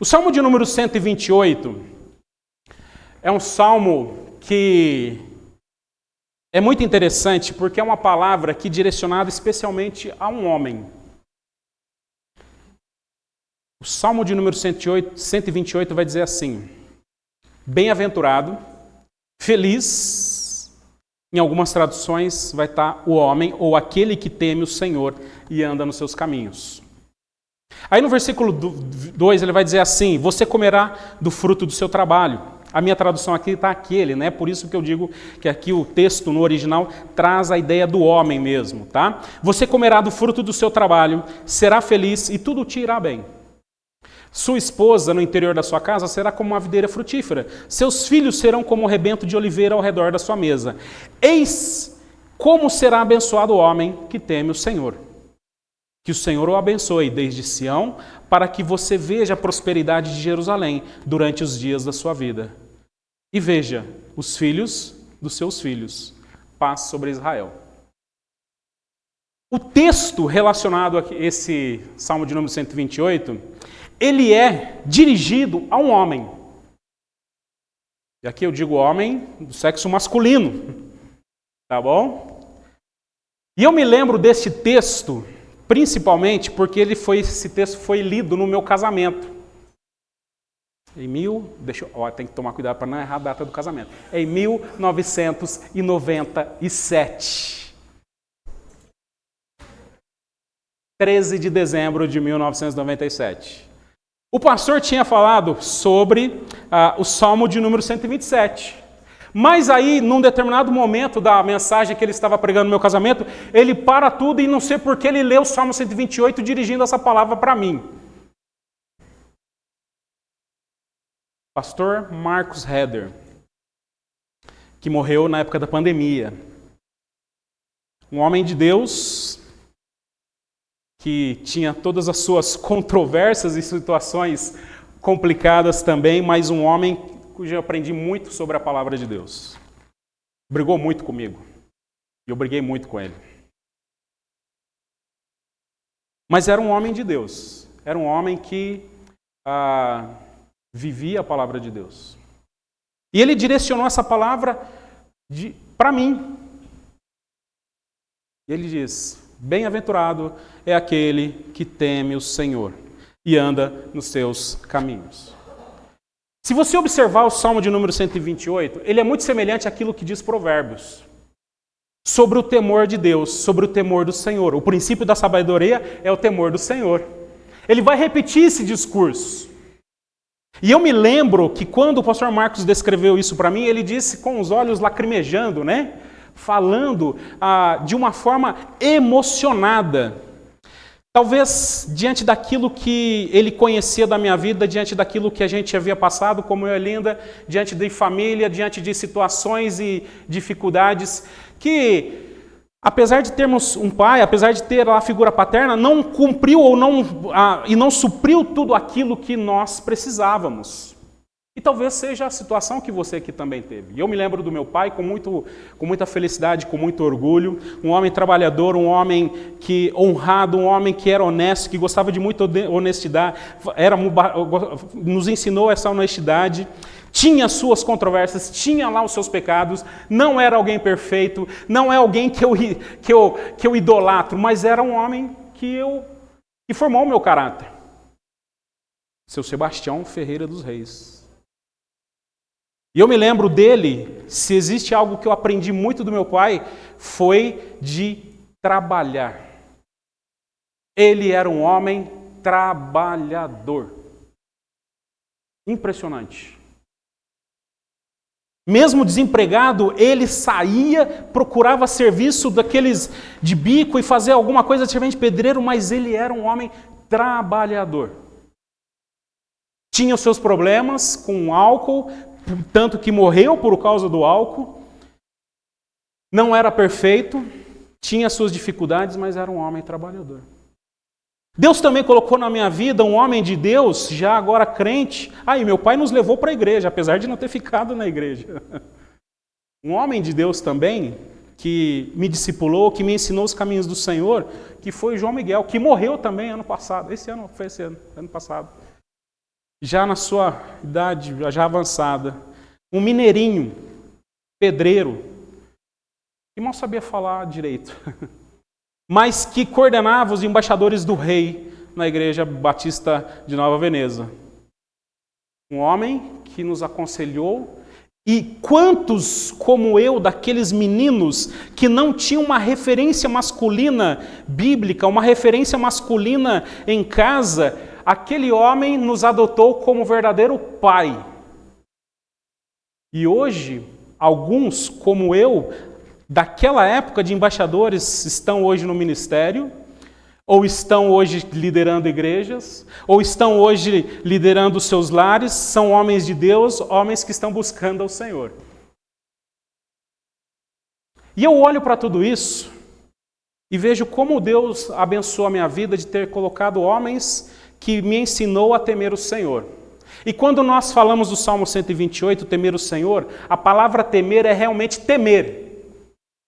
O Salmo de número 128 é um salmo que é muito interessante porque é uma palavra que é direcionada especialmente a um homem. O Salmo de número 128 vai dizer assim: bem-aventurado, feliz, em algumas traduções vai estar o homem ou aquele que teme o Senhor e anda nos seus caminhos. Aí no versículo 2 ele vai dizer assim: você comerá do fruto do seu trabalho. A minha tradução aqui está aquele, né? Por isso que eu digo que aqui o texto no original traz a ideia do homem mesmo, tá? Você comerá do fruto do seu trabalho, será feliz e tudo te irá bem. Sua esposa no interior da sua casa será como uma videira frutífera. Seus filhos serão como um rebento de oliveira ao redor da sua mesa. Eis como será abençoado o homem que teme o Senhor. Que o Senhor o abençoe desde Sião, para que você veja a prosperidade de Jerusalém durante os dias da sua vida. E veja os filhos dos seus filhos. Paz sobre Israel. O texto relacionado a esse Salmo de número 128, ele é dirigido a um homem. E aqui eu digo homem do sexo masculino. Tá bom? E eu me lembro deste texto principalmente porque esse texto foi lido no meu casamento. Tem que tomar cuidado para não errar a data do casamento. Em 1997. 13 de dezembro de 1997. O pastor tinha falado sobre o Salmo de número 127. Mas aí, num determinado momento da mensagem que ele estava pregando no meu casamento, ele para tudo e não sei por que ele leu o Salmo 128 dirigindo essa palavra para mim. Pastor Marcos Heder, que morreu na época da pandemia. Um homem de Deus que tinha todas as suas controvérsias e situações complicadas também, mas um homem cujo eu aprendi muito sobre a palavra de Deus. Brigou muito comigo. E eu briguei muito com ele. Mas era um homem de Deus. Era um homem que vivia a palavra de Deus. E ele direcionou essa palavra para mim. E ele diz: bem-aventurado é aquele que teme o Senhor e anda nos seus caminhos. Se você observar o Salmo de número 128, ele é muito semelhante àquilo que diz Provérbios. Sobre o temor de Deus, sobre o temor do Senhor. O princípio da sabedoria é o temor do Senhor. Ele vai repetir esse discurso. E eu me lembro que quando o pastor Marcos descreveu isso para mim, ele disse com os olhos lacrimejando, né? Falando de uma forma emocionada. Talvez diante daquilo que ele conhecia da minha vida, diante daquilo que a gente havia passado, como eu e Linda, diante de família, diante de situações e dificuldades, que apesar de termos um pai, apesar de ter a figura paterna, não cumpriu e não supriu tudo aquilo que nós precisávamos. E talvez seja a situação que você aqui também teve. E eu me lembro do meu pai com muita felicidade, com muito orgulho. Um homem trabalhador, um homem honrado, um homem que era honesto, que gostava de muita honestidade, nos ensinou essa honestidade. Tinha suas controvérsias, tinha lá os seus pecados, não era alguém perfeito, não é alguém que eu idolatro, mas era um homem que formou o meu caráter. Seu Sebastião Ferreira dos Reis. E eu me lembro dele, se existe algo que eu aprendi muito do meu pai, foi de trabalhar. Ele era um homem trabalhador. Impressionante. Mesmo desempregado, ele saía, procurava serviço daqueles de bico e fazia alguma coisa de servente pedreiro, mas ele era um homem trabalhador. Tinha os seus problemas com álcool, tanto que morreu por causa do álcool. Não era perfeito, tinha suas dificuldades, mas era um homem trabalhador. Deus também colocou na minha vida um homem de Deus, já agora crente. E meu pai nos levou para a igreja, apesar de não ter ficado na igreja. Um homem de Deus também, que me discipulou, que me ensinou os caminhos do Senhor, que foi João Miguel, que morreu também ano passado. Ano passado. já na sua idade já avançada, um mineirinho, pedreiro, que mal sabia falar direito, mas que coordenava os embaixadores do rei na Igreja Batista de Nova Veneza. Um homem que nos aconselhou. E quantos, como eu, daqueles meninos que não tinham uma referência masculina bíblica, uma referência masculina em casa, aquele homem nos adotou como verdadeiro pai. E hoje, alguns, como eu, daquela época de embaixadores, estão hoje no ministério, ou estão hoje liderando igrejas, ou estão hoje liderando seus lares, são homens de Deus, homens que estão buscando ao Senhor. E eu olho para tudo isso e vejo como Deus abençoou a minha vida de ter colocado homens que me ensinou a temer o Senhor. E quando nós falamos do Salmo 128, temer o Senhor, a palavra temer é realmente temer.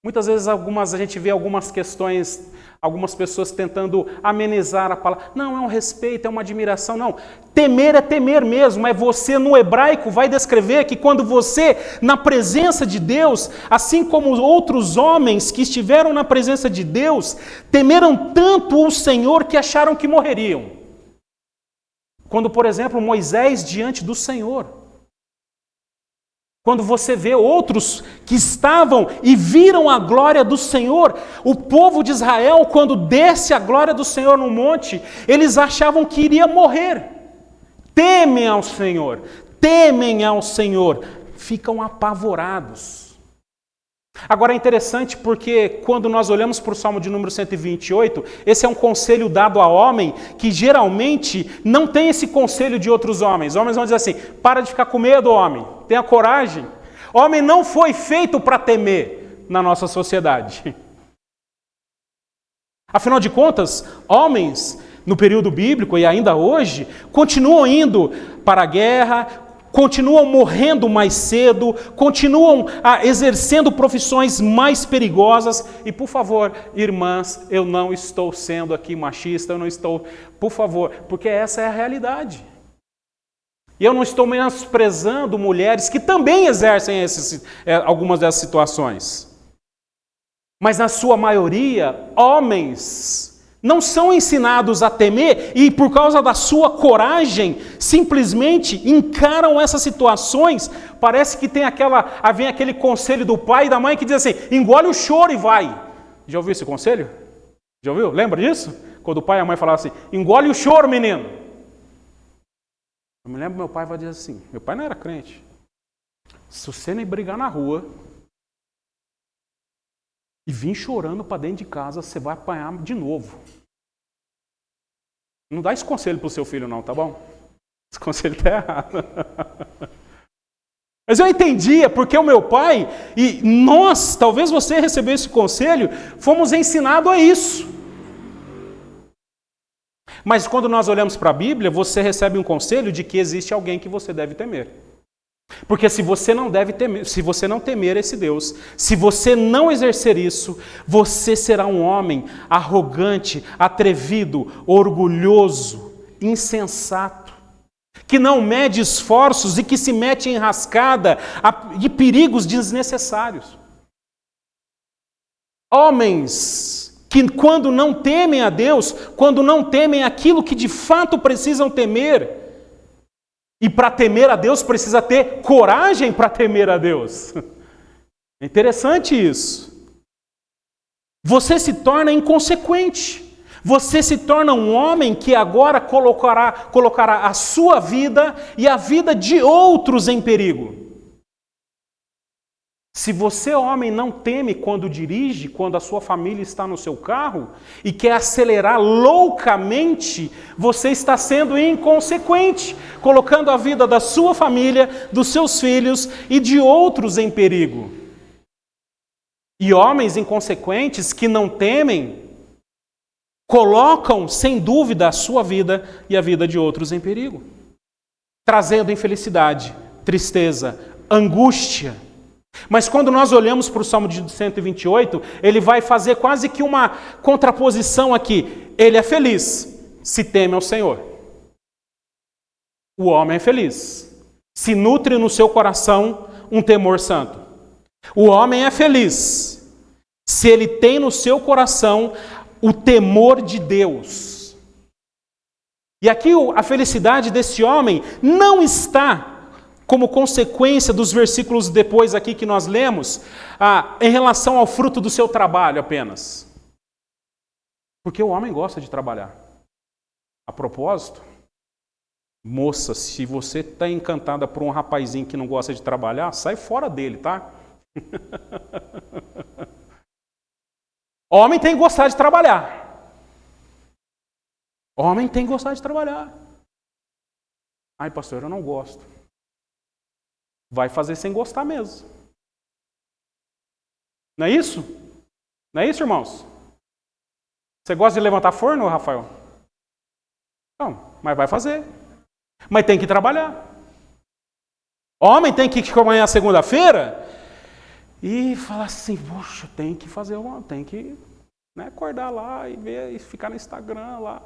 Muitas vezes a gente vê algumas questões, algumas pessoas tentando amenizar a palavra. Não, é um respeito, é uma admiração. Não, temer é temer mesmo. É você, no hebraico, vai descrever que quando você, na presença de Deus, assim como outros homens que estiveram na presença de Deus, temeram tanto o Senhor que acharam que morreriam. Quando, por exemplo, Moisés diante do Senhor. Quando você vê outros que estavam e viram a glória do Senhor, o povo de Israel, quando desce a glória do Senhor no monte, eles achavam que iria morrer. Temem ao Senhor, ficam apavorados. Agora é interessante porque quando nós olhamos para o Salmo de número 128, esse é um conselho dado a homem que geralmente não tem esse conselho de outros homens. Homens vão dizer assim, para de ficar com medo, homem, tenha coragem. Homem não foi feito para temer na nossa sociedade. Afinal de contas, homens no período bíblico e ainda hoje continuam indo para a guerra, continuam morrendo mais cedo, continuam exercendo profissões mais perigosas. E, por favor, irmãs, eu não estou sendo aqui machista, eu não estou, por favor, porque essa é a realidade. E eu não estou menosprezando mulheres que também exercem algumas dessas situações. Mas, na sua maioria, homens não são ensinados a temer e, por causa da sua coragem, simplesmente encaram essas situações. Parece que vem aquele conselho do pai e da mãe que diz assim, engole o choro e vai. Já ouviu esse conselho? Já ouviu? Lembra disso? Quando o pai e a mãe falavam assim, engole o choro, menino. Eu me lembro, meu pai vai dizer assim, meu pai não era crente. Se você nem brigar na rua e vir chorando para dentro de casa, você vai apanhar de novo. Não dá esse conselho para o seu filho não, tá bom? Esse conselho está errado. Mas eu entendia, porque o meu pai, e nós, talvez você recebeu esse conselho, fomos ensinados a isso. Mas quando nós olhamos para a Bíblia, você recebe um conselho de que existe alguém que você deve temer. Porque se você não temer esse Deus, se você não exercer isso, você será um homem arrogante, atrevido, orgulhoso, insensato, que não mede esforços e que se mete em rascada de perigos desnecessários. Homens que quando não temem a Deus, quando não temem aquilo que de fato precisam temer, e para temer a Deus precisa ter coragem para temer a Deus. É interessante isso. Você se torna inconsequente. Você se torna um homem que agora colocará a sua vida e a vida de outros em perigo. Se você, homem, não teme quando dirige, quando a sua família está no seu carro e quer acelerar loucamente, você está sendo inconsequente, colocando a vida da sua família, dos seus filhos e de outros em perigo. E homens inconsequentes que não temem, colocam, sem dúvida, a sua vida e a vida de outros em perigo, trazendo infelicidade, tristeza, angústia. Mas quando nós olhamos para o Salmo de 128, ele vai fazer quase que uma contraposição aqui. Ele é feliz se teme ao Senhor. o homem é feliz. Se nutre no seu coração um temor santo. O homem é feliz se ele tem no seu coração o temor de Deus. E aqui a felicidade desse homem não está como consequência dos versículos depois aqui que nós lemos, em relação ao fruto do seu trabalho apenas. Porque o homem gosta de trabalhar. A propósito, moça, se você está encantada por um rapazinho que não gosta de trabalhar, sai fora dele, tá? Homem tem que gostar de trabalhar. Homem tem que gostar de trabalhar. Ai, pastor, eu não gosto. Vai fazer sem gostar mesmo. Não é isso? Não é isso, irmãos? Você gosta de levantar forno, Rafael? Não, mas vai fazer. Mas tem que trabalhar. Homem tem que ir amanhã segunda-feira e falar assim, poxa, tem que fazer tem que acordar lá e ver e ficar no Instagram lá.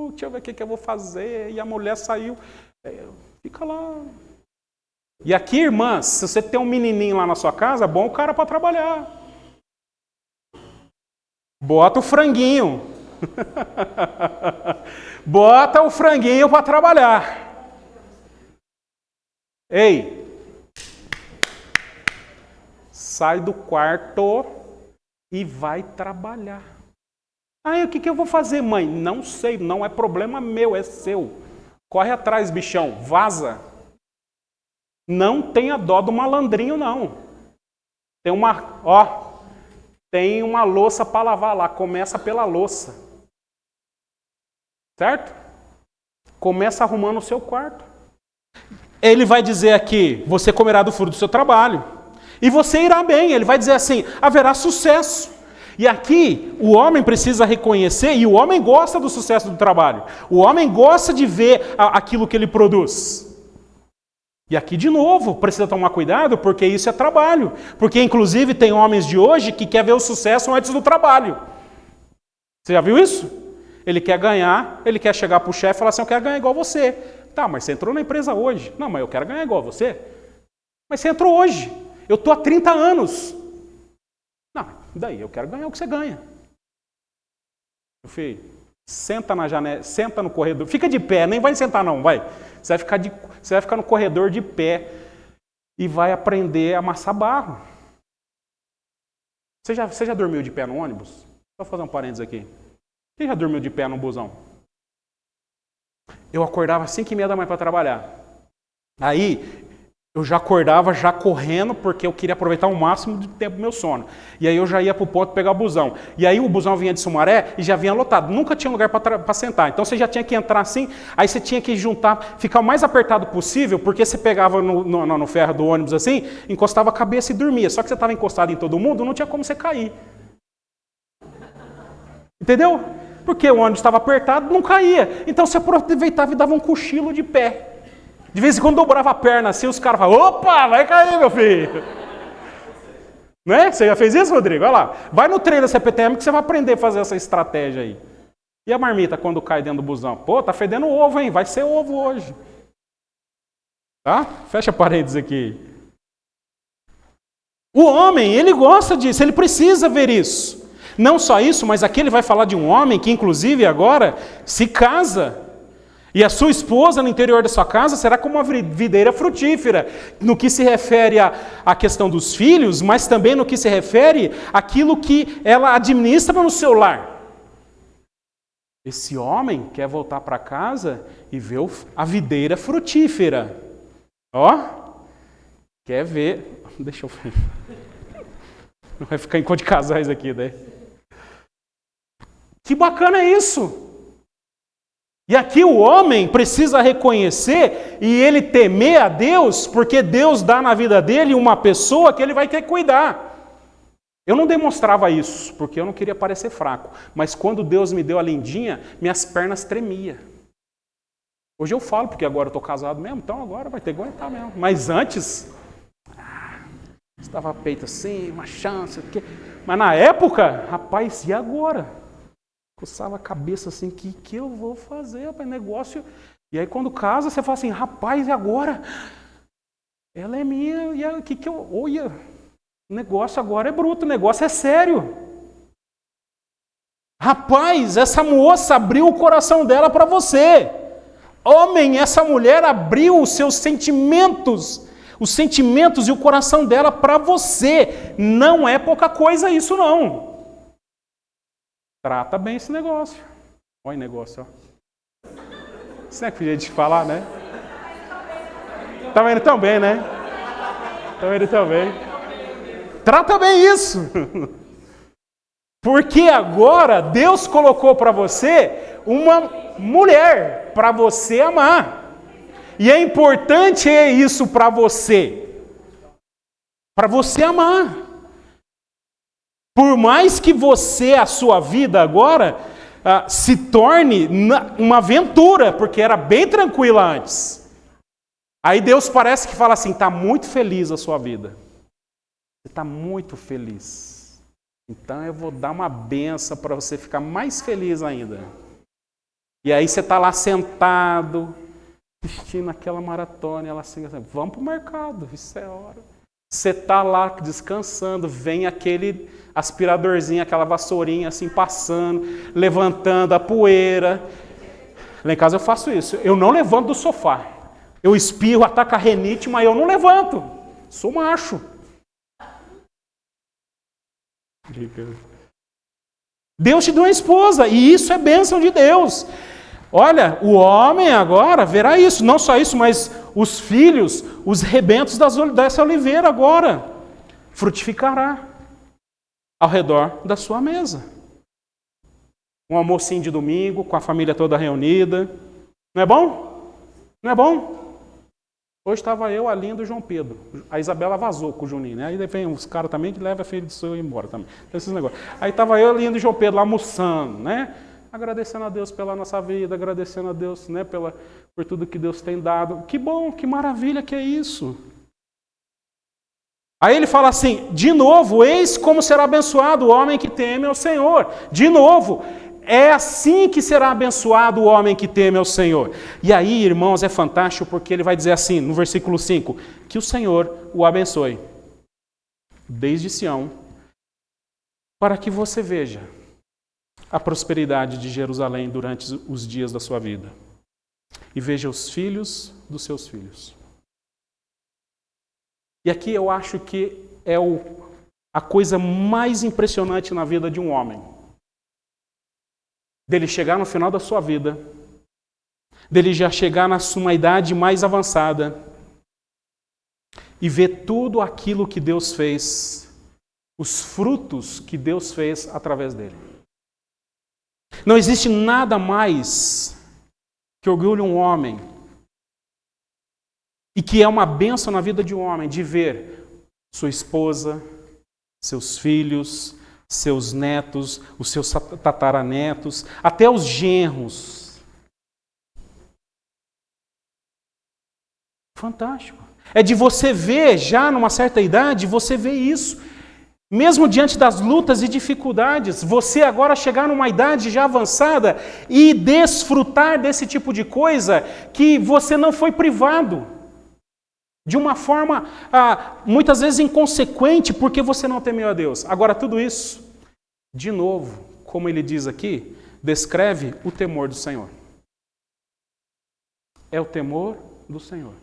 Deixa eu ver o que eu vou fazer. E a mulher saiu. Fica lá. E aqui, irmãs, se você tem um menininho lá na sua casa, é bom o cara para trabalhar. Bota o franguinho. Bota o franguinho para trabalhar. Ei, sai do quarto e vai trabalhar. O que eu vou fazer, mãe? Não sei, não é problema meu, é seu. Corre atrás, bichão, vaza. Não tenha dó do malandrinho, não. Tem uma louça para lavar lá, começa pela louça. Certo? Começa arrumando o seu quarto. Ele vai dizer aqui, você comerá do fruto do seu trabalho. E você irá bem. Ele vai dizer assim, haverá sucesso. E aqui, o homem precisa reconhecer, e o homem gosta do sucesso do trabalho. O homem gosta de ver aquilo que ele produz. E aqui, de novo, precisa tomar cuidado, porque isso é trabalho. Porque, inclusive, tem homens de hoje que quer ver o sucesso antes do trabalho. Você já viu isso? Ele quer ganhar, ele quer chegar para o chefe e falar assim, eu quero ganhar igual você. Tá, mas você entrou na empresa hoje. Não, mas eu quero ganhar igual você. Mas você entrou hoje. Eu estou há 30 anos. Não, daí eu quero ganhar o que você ganha. Meu filho, senta na janela, senta no corredor. Fica de pé, nem vai sentar não, vai. Você vai ficar no corredor de pé e vai aprender a amassar barro. Você já dormiu de pé no ônibus? Vou fazer um parênteses aqui. Quem já dormiu de pé no busão? Eu acordava às 5h30 da manhã para trabalhar. Aí, eu já acordava já correndo, porque eu queria aproveitar o máximo de tempo do meu sono. E aí eu já ia para o ponto pegar o busão. E aí o busão vinha de Sumaré e já vinha lotado. Nunca tinha lugar para sentar. Então você já tinha que entrar assim, aí você tinha que juntar, ficar o mais apertado possível, porque você pegava no ferro do ônibus assim, encostava a cabeça e dormia. Só que você estava encostado em todo mundo, não tinha como você cair. Entendeu? Porque o ônibus estava apertado, não caía. Então você aproveitava e dava um cochilo de pé. De vez em quando dobrava a perna assim, os caras falavam, opa, vai cair, meu filho. Não é? Você já fez isso, Rodrigo? Olha lá. Vai no treino da CPTM que você vai aprender a fazer essa estratégia aí. E a marmita quando cai dentro do busão? Pô, tá fedendo ovo, hein? Vai ser ovo hoje. Tá? Fecha paredes aqui. O homem, ele gosta disso, ele precisa ver isso. Não só isso, mas aqui ele vai falar de um homem que, inclusive, agora se casa. E a sua esposa, no interior da sua casa, será como uma videira frutífera, no que se refere à questão dos filhos, mas também no que se refere àquilo que ela administra no seu lar. Esse homem quer voltar para casa e ver a videira frutífera. Quer ver... Deixa eu ver. Não vai ficar em encontro de casais aqui, né? Que bacana é isso! E aqui o homem precisa reconhecer e ele temer a Deus, porque Deus dá na vida dele uma pessoa que ele vai ter que cuidar. Eu não demonstrava isso, porque eu não queria parecer fraco. Mas quando Deus me deu a lindinha, minhas pernas tremiam. Hoje eu falo, porque agora eu estou casado mesmo, então agora vai ter que aguentar mesmo. Mas antes, estava peito assim, uma chance. Mas na época, rapaz, e agora? Coçava a cabeça assim, que eu vou fazer, rapaz, negócio... E aí quando casa, você fala assim, rapaz, e agora? Ela é minha, e o que eu... Olha, o negócio agora é bruto, o negócio é sério. Rapaz, essa moça abriu o coração dela para você. Homem, essa mulher abriu os seus sentimentos e o coração dela para você. Não é pouca coisa isso, não. Trata bem esse negócio. Olha o negócio, ó. Isso é que jeito de falar, né? Tá vendo tão bem, né? Tá vendo tão bem? Trata bem isso. Porque agora Deus colocou para você uma mulher para você amar. E é importante isso para você. Para você amar. Por mais que você, a sua vida agora, se torne uma aventura, porque era bem tranquila antes. Aí Deus parece que fala assim, está muito feliz a sua vida. Você está muito feliz. Então eu vou dar uma benção para você ficar mais feliz ainda. E aí você está lá sentado, assistindo aquela maratona, e ela assim, vamos para o mercado, isso é hora. Você está lá descansando, vem aquele aspiradorzinho, aquela vassourinha assim passando, levantando a poeira. Lá em casa eu faço isso, eu não levanto do sofá. Eu espirro, ataca a renite, mas eu não levanto. Sou macho. Deus te deu uma esposa, e isso é bênção de Deus. Olha, o homem agora verá isso, não só isso, mas os filhos, os rebentos dessa oliveira agora, frutificará ao redor da sua mesa. Um almocinho de domingo, com a família toda reunida. Não é bom? Não é bom? Hoje estava eu, a Linda e o João Pedro. A Isabela vazou com o Juninho, né? Aí vem os caras também que levam a filha do seu embora também. Esses negócios. Aí estava eu, a Linda e o João Pedro lá almoçando, né? Agradecendo a Deus pela nossa vida, agradecendo a Deus, né, por tudo que Deus tem dado. Que bom, que maravilha que é isso. Aí ele fala assim, de novo, eis como será abençoado o homem que teme ao Senhor. De novo, é assim que será abençoado o homem que teme ao Senhor. E aí, irmãos, é fantástico porque ele vai dizer assim, no versículo 5, que o Senhor o abençoe, desde Sião, para que você veja a prosperidade de Jerusalém durante os dias da sua vida. E veja os filhos dos seus filhos. E aqui eu acho que é a coisa mais impressionante na vida de um homem. Dele chegar no final da sua vida, dele já chegar na sua idade mais avançada e ver tudo aquilo que Deus fez, os frutos que Deus fez através dele. Não existe nada mais que orgulhe um homem e que é uma bênção na vida de um homem, de ver sua esposa, seus filhos, seus netos, os seus tataranetos, até os genros. Fantástico. É de você ver, já numa certa idade, você vê isso. Mesmo diante das lutas e dificuldades, você agora chegar numa idade já avançada e desfrutar desse tipo de coisa que você não foi privado. De uma forma, muitas vezes inconsequente, porque você não temeu a Deus. Agora, tudo isso, de novo, como ele diz aqui, descreve o temor do Senhor. É o temor do Senhor.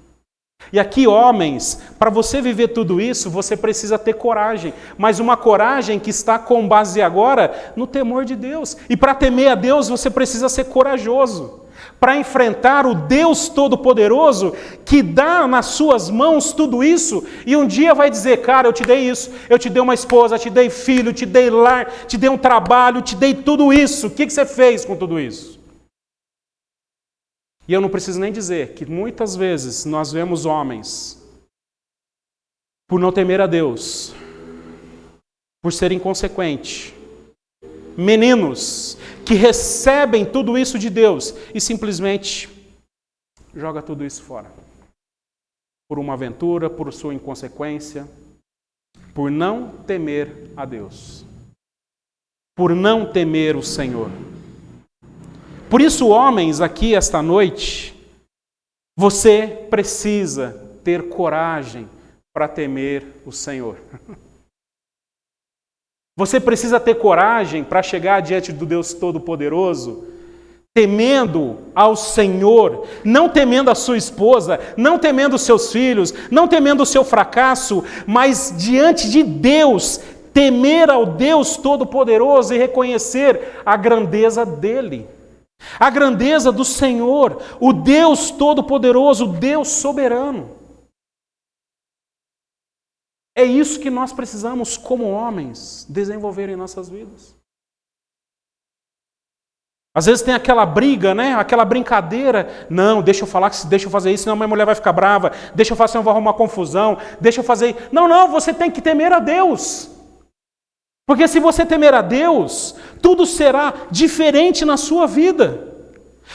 E aqui, homens, para você viver tudo isso, você precisa ter coragem. Mas uma coragem que está com base agora no temor de Deus. E para temer a Deus, você precisa ser corajoso. Para enfrentar o Deus Todo-Poderoso que dá nas suas mãos tudo isso e um dia vai dizer, cara, eu te dei isso, eu te dei uma esposa, te dei filho, te dei lar, te dei um trabalho, te dei tudo isso. O que você fez com tudo isso? E eu não preciso nem dizer que muitas vezes nós vemos homens, por não temer a Deus, por ser inconsequente, meninos que recebem tudo isso de Deus e simplesmente joga tudo isso fora. Por uma aventura, por sua inconsequência, por não temer a Deus. Por não temer o Senhor. Por isso, homens, aqui esta noite, Você precisa ter coragem para temer o Senhor. Você precisa ter coragem para chegar diante do Deus Todo-Poderoso, temendo ao Senhor, não temendo a sua esposa, não temendo os seus filhos, não temendo o seu fracasso, mas diante de Deus, temer ao Deus Todo-Poderoso e reconhecer a grandeza dele. A grandeza do Senhor, o Deus Todo-Poderoso, o Deus soberano. É isso que nós precisamos, como homens, desenvolver em nossas vidas. Às vezes tem aquela briga, né? Aquela brincadeira. Não, deixa eu fazer isso, senão minha mulher vai ficar brava. Deixa eu fazer, senão eu vou arrumar confusão. Deixa eu fazer... Não, você tem que temer a Deus. Porque se você temer a Deus, tudo será diferente na sua vida.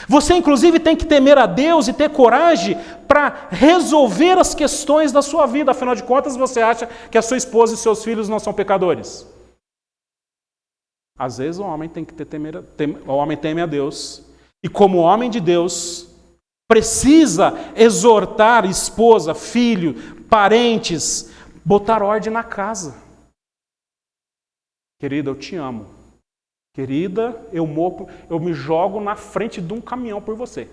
Você, inclusive, tem que temer a Deus e ter coragem para resolver as questões da sua vida. Afinal de contas, você acha que a sua esposa e seus filhos não são pecadores? Às vezes o homem tem que o homem teme a Deus. E como homem de Deus, precisa exortar esposa, filho, parentes, botar ordem na casa. Querida, eu te amo. Querida, eu me jogo na frente de um caminhão por você.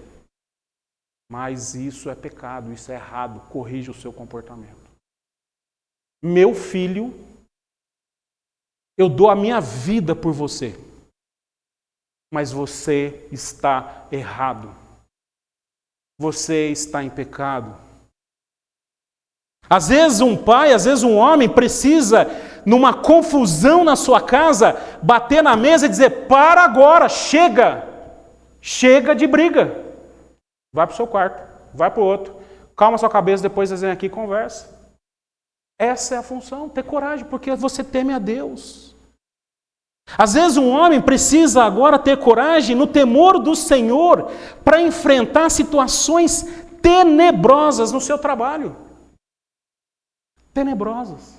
Mas isso é pecado, isso é errado. Corrija o seu comportamento. Meu filho, eu dou a minha vida por você. Mas você está errado. Você está em pecado. Às vezes um pai, às vezes um homem precisa, numa confusão na sua casa, bater na mesa e dizer: para agora, chega! Chega de briga. Vai para o seu quarto, vai para o outro. Calma sua cabeça, depois vocês vêm aqui e conversam. Essa é a função, ter coragem, porque você teme a Deus. Às vezes um homem precisa agora ter coragem no temor do Senhor para enfrentar situações tenebrosas no seu trabalho. Tenebrosas.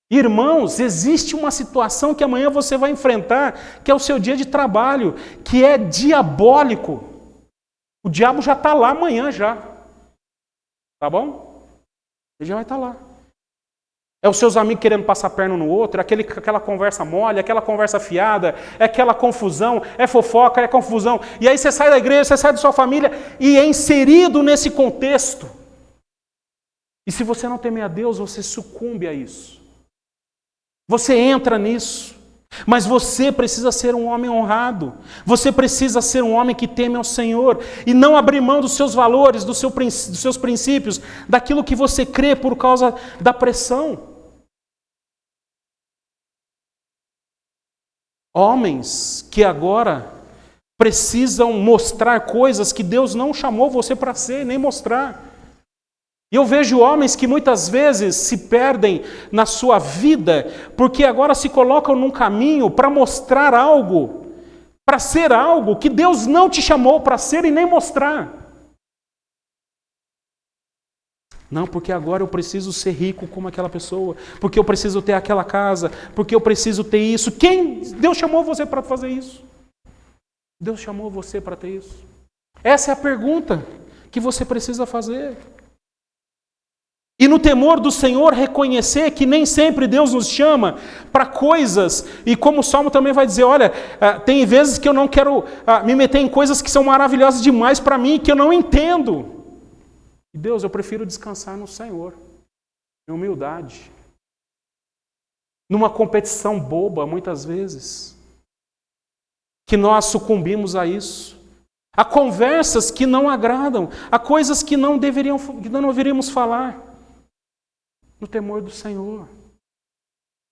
Irmãos, existe uma situação que amanhã você vai enfrentar, que é o seu dia de trabalho, que é diabólico. O diabo já está lá amanhã já. Tá bom? Ele já vai estar lá. É os seus amigos querendo passar a perna no outro, aquela conversa mole, aquela conversa fiada, é aquela confusão, é fofoca, é confusão. E aí você sai da igreja, você sai da sua família e é inserido nesse contexto. E se você não temer a Deus, você sucumbe a isso. Você entra nisso. Mas você precisa ser um homem honrado. Você precisa ser um homem que teme ao Senhor. E não abrir mão dos seus valores, dos seus princípios, daquilo que você crê por causa da pressão. Homens que agora precisam mostrar coisas que Deus não chamou você para ser, nem mostrar. E eu vejo homens que muitas vezes se perdem na sua vida porque agora se colocam num caminho para mostrar algo, para ser algo que Deus não te chamou para ser e nem mostrar. Não, porque agora eu preciso ser rico como aquela pessoa, porque eu preciso ter aquela casa, porque eu preciso ter isso. Deus chamou você para fazer isso? Deus chamou você para ter isso? Essa é a pergunta que você precisa fazer. E no temor do Senhor reconhecer que nem sempre Deus nos chama para coisas, e como o Salmo também vai dizer, olha, tem vezes que eu não quero me meter em coisas que são maravilhosas demais para mim, que eu não entendo. E Deus, eu prefiro descansar no Senhor, em humildade. Numa competição boba, muitas vezes, que nós sucumbimos a isso. Há conversas que não agradam, há coisas que não deveríamos falar. No temor do Senhor.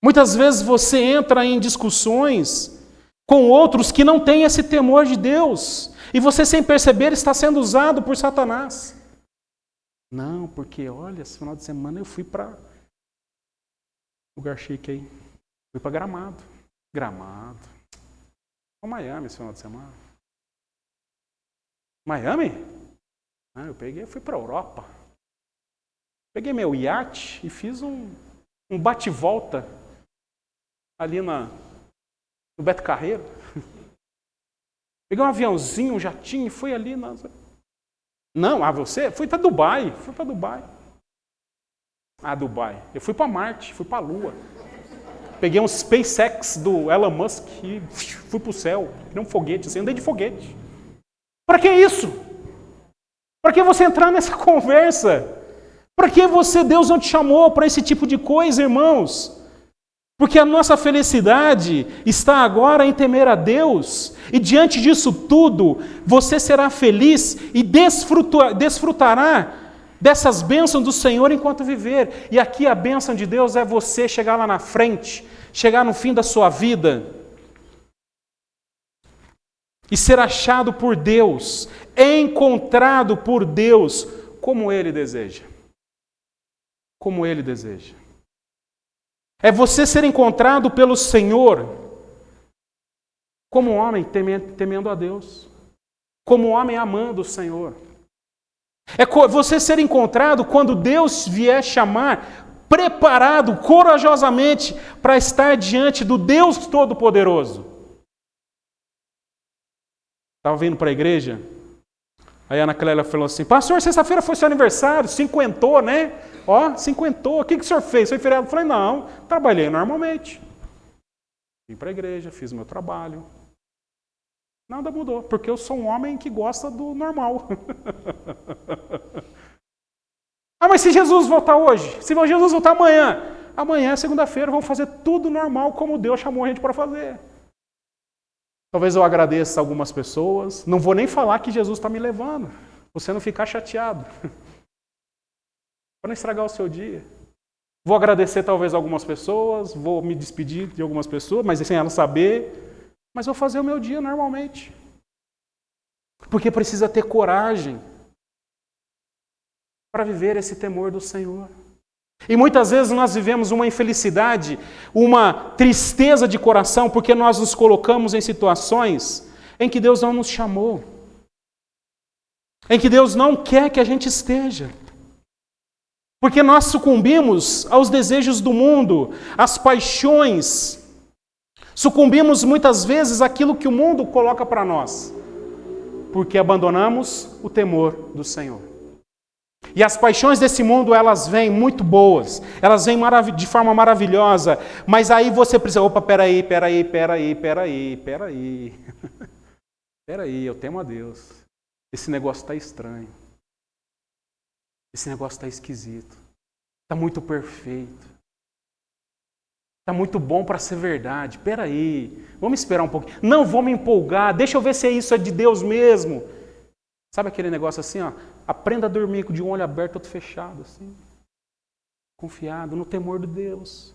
Muitas vezes você entra em discussões com outros que não têm esse temor de Deus. E você, sem perceber, está sendo usado por Satanás. Não, porque, olha, esse final de semana eu fui para lugar chique aí. Fui para Gramado. Gramado. Ou Miami esse final de semana. Miami? Eu fui para a Europa. Peguei meu iate e fiz um bate-volta ali no Beto Carreiro. Peguei um aviãozinho, um jatinho e fui ali. Não, você? Fui para Dubai. Fui para Dubai. Ah, Dubai. Eu fui para Marte, fui para a Lua. Peguei um SpaceX do Elon Musk e fui para o céu. Criei um foguete, assim, andei de foguete. Para que isso? Para que você entrar nessa conversa? Para que Deus não te chamou para esse tipo de coisa, irmãos? Porque a nossa felicidade está agora em temer a Deus. E diante disso tudo, você será feliz e desfrutará dessas bênçãos do Senhor enquanto viver. E aqui a bênção de Deus é você chegar lá na frente, chegar no fim da sua vida e ser achado por Deus, encontrado por Deus, como Ele deseja. Como Ele deseja. É você ser encontrado pelo Senhor como homem temendo a Deus, como homem amando o Senhor. É você ser encontrado quando Deus vier chamar, preparado corajosamente para estar diante do Deus Todo-Poderoso. Estava vindo para a igreja, aí a Ana Clélia falou assim: pastor, sexta-feira foi seu aniversário, cinquentou, né? Ó, cinquentou, o que o senhor fez? Foi feriado? Eu falei: não, trabalhei normalmente. Vim para a igreja, fiz o meu trabalho. Nada mudou, porque eu sou um homem que gosta do normal. Ah, mas se Jesus voltar hoje, se Jesus voltar amanhã, segunda-feira, vamos fazer tudo normal como Deus chamou a gente para fazer. Talvez eu agradeça algumas pessoas, não vou nem falar que Jesus está me levando, você não ficar chateado. Para não estragar o seu dia. Vou agradecer talvez algumas pessoas, vou me despedir de algumas pessoas, mas sem elas saber. Mas vou fazer o meu dia normalmente. Porque precisa ter coragem para viver esse temor do Senhor. E muitas vezes nós vivemos uma infelicidade, uma tristeza de coração, porque nós nos colocamos em situações em que Deus não nos chamou. Em que Deus não quer que a gente esteja. Porque nós sucumbimos aos desejos do mundo, às paixões. Sucumbimos muitas vezes àquilo que o mundo coloca para nós, porque abandonamos o temor do Senhor. E as paixões desse mundo, elas vêm muito boas, elas vêm de forma maravilhosa, mas aí você precisa, peraí, eu temo a Deus, esse negócio está estranho, esse negócio está esquisito, está muito perfeito. Está muito bom para ser verdade. Espera aí, vamos esperar um pouquinho. Não vou me empolgar, deixa eu ver se isso é de Deus mesmo. Sabe aquele negócio assim, ó? Aprenda a dormir de um olho aberto, outro fechado, assim. Confiado no temor de Deus.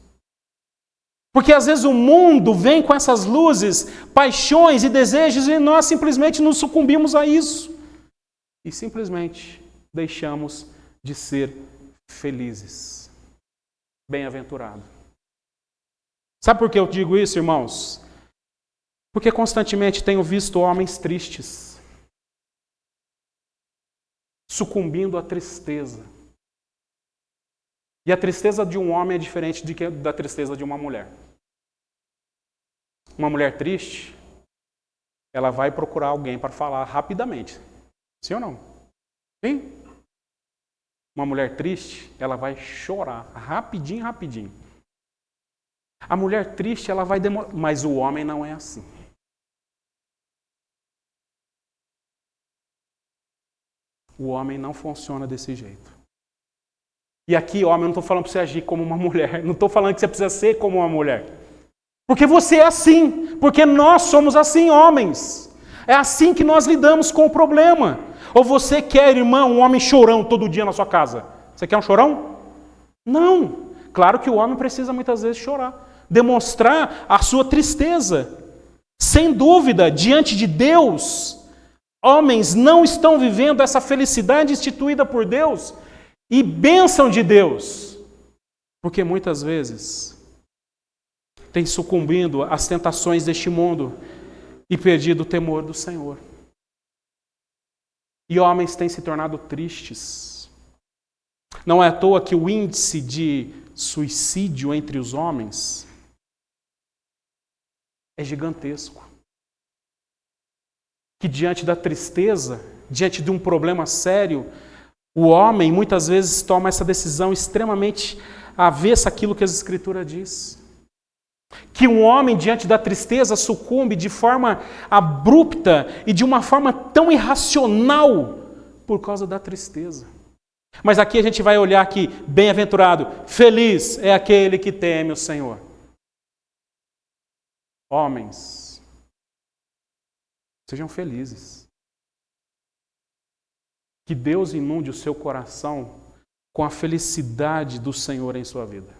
Porque às vezes o mundo vem com essas luzes, paixões e desejos e nós simplesmente nos sucumbimos a isso. E simplesmente deixamos de ser felizes. Bem-aventurado. Sabe por que eu digo isso, irmãos? Porque constantemente tenho visto homens tristes, sucumbindo à tristeza. E a tristeza de um homem é diferente da tristeza de uma mulher. Uma mulher triste, ela vai procurar alguém para falar rapidamente. Sim ou não? Sim? Uma mulher triste, ela vai chorar rapidinho. A mulher triste, ela vai demorar, mas o homem não é assim. O homem não funciona desse jeito. E aqui, homem, eu não estou falando para você agir como uma mulher, não estou falando que você precisa ser como uma mulher. Porque você é assim, porque nós somos assim, homens. É assim que nós lidamos com o problema. Ou você quer, irmão, um homem chorão todo dia na sua casa? Você quer um chorão? Não. Claro que o homem precisa muitas vezes chorar. Demonstrar a sua tristeza. Sem dúvida, diante de Deus, homens não estão vivendo essa felicidade instituída por Deus e bênção de Deus, porque muitas vezes têm sucumbido às tentações deste mundo e perdido o temor do Senhor. E homens têm se tornado tristes. Não é à toa que o índice de suicídio entre os homens é gigantesco. Que diante da tristeza diante de um problema sério, o homem muitas vezes toma essa decisão extremamente avessa àquilo que as Escrituras diz. Que um homem diante da tristeza sucumbe de forma abrupta e de uma forma tão irracional por causa da tristeza. Mas aqui a gente vai olhar aqui, bem-aventurado, feliz é aquele que teme o Senhor. Homens, sejam felizes. Que Deus inunde o seu coração com a felicidade do Senhor em sua vida.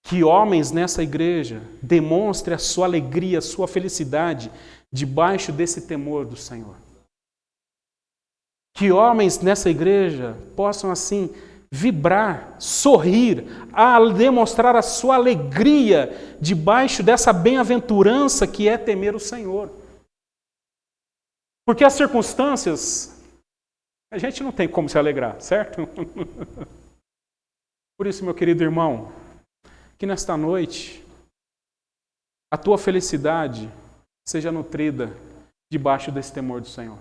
Que homens nessa igreja demonstrem a sua alegria, a sua felicidade debaixo desse temor do Senhor. Que homens nessa igreja possam assim vibrar, sorrir, a demonstrar a sua alegria debaixo dessa bem-aventurança que é temer o Senhor. Porque as circunstâncias, a gente não tem como se alegrar, certo? Por isso, meu querido irmão, que nesta noite a tua felicidade seja nutrida debaixo desse temor do Senhor.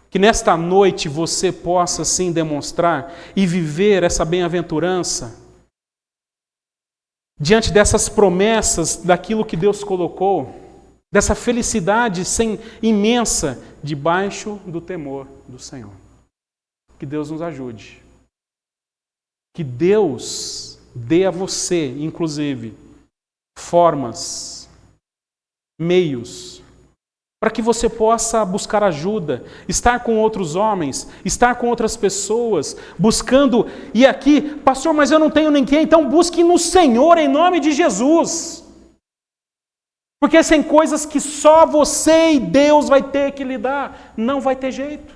Que nesta noite você possa sim demonstrar e viver essa bem-aventurança diante dessas promessas daquilo que Deus colocou, dessa felicidade imensa debaixo do temor do Senhor. Que Deus nos ajude. Que Deus dê a você, inclusive, formas, meios, para que você possa buscar ajuda, estar com outros homens, estar com outras pessoas, buscando, e aqui, pastor, mas eu não tenho ninguém, então busque no Senhor em nome de Jesus. Porque tem coisas que só você e Deus vai ter que lidar, não vai ter jeito.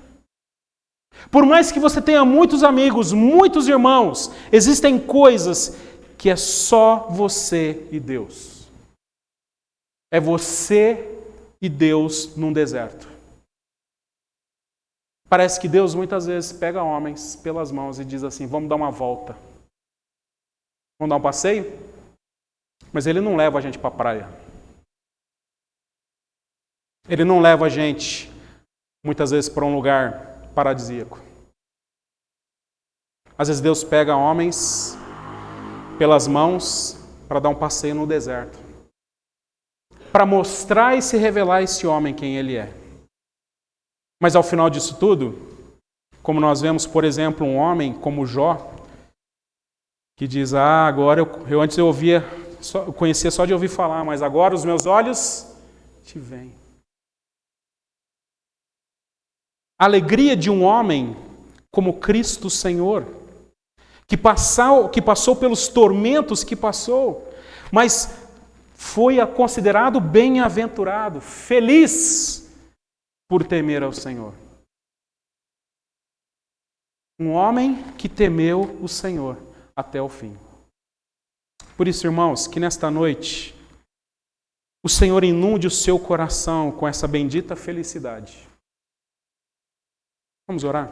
Por mais que você tenha muitos amigos, muitos irmãos, existem coisas que é só você e Deus. É você e Deus num deserto. Parece que Deus muitas vezes pega homens pelas mãos e diz assim, vamos dar uma volta. Vamos dar um passeio? Mas Ele não leva a gente para a praia. Ele não leva a gente, muitas vezes, para um lugar paradisíaco. Às vezes Deus pega homens pelas mãos para dar um passeio no deserto. Para mostrar e se revelar a esse homem quem ele é. Mas ao final disso tudo, como nós vemos, por exemplo, um homem como Jó, que diz, agora eu antes eu conhecia só de ouvir falar, mas agora os meus olhos te veem. A alegria de um homem como Cristo Senhor, que passou pelos tormentos que passou, mas foi considerado bem-aventurado, feliz por temer ao Senhor. Um homem que temeu o Senhor até o fim. Por isso, irmãos, que nesta noite o Senhor inunde o seu coração com essa bendita felicidade. Vamos orar?